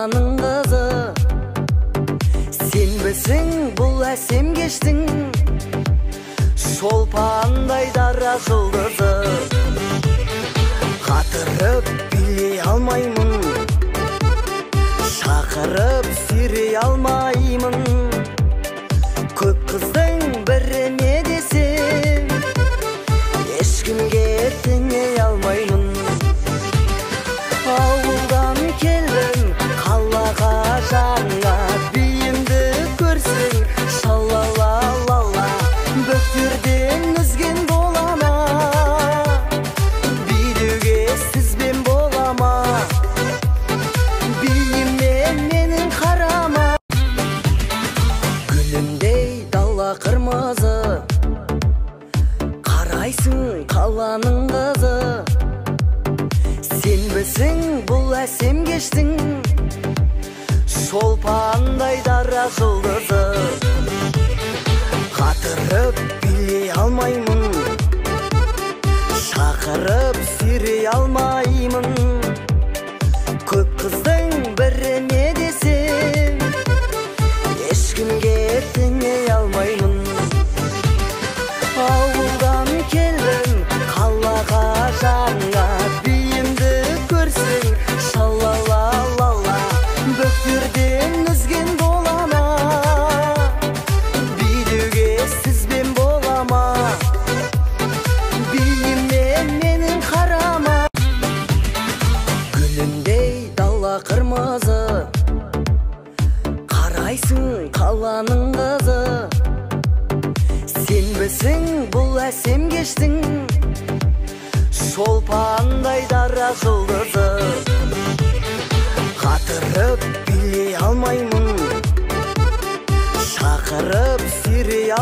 қаланың қызы. Сенбісің бұл әсем кештің шолпандай дара жұлдызы. Қатырып билей алмаймын, шақырып сүйрей алмаймын. Көп қыздың біріне десем, ешкімге теңей алмаймын. Ауылдан келдім қалаға жаңа, биімді көрсең шалалалала. Бөктерден үзген болама, билеуге сізбен болама. Биіммен менің қарама. Гүлімдей дала қырмызы, қарайсың қаланың қызы. Сенбісің бұл әсем кештің шолпандай дара жұлдызы. Қатырып билей алмаймын, шақырып сүйрей алмаймын. Көп қыздың біріне десем, ешкімге теңей алмаймын. Ауылдан келдім қалаға жаңа, биімді көрсең шалалалала. Бөктерден үзген болама, билеуге сізбен болама. Биіммен менің қарама. Гүліндей дала қырмызы, қарайсың қаланың қызы. Сенбісің бұл әсем кештің шолпандай дара жұлдызы. Қатырып билей алмаймын, шақырып сүйрей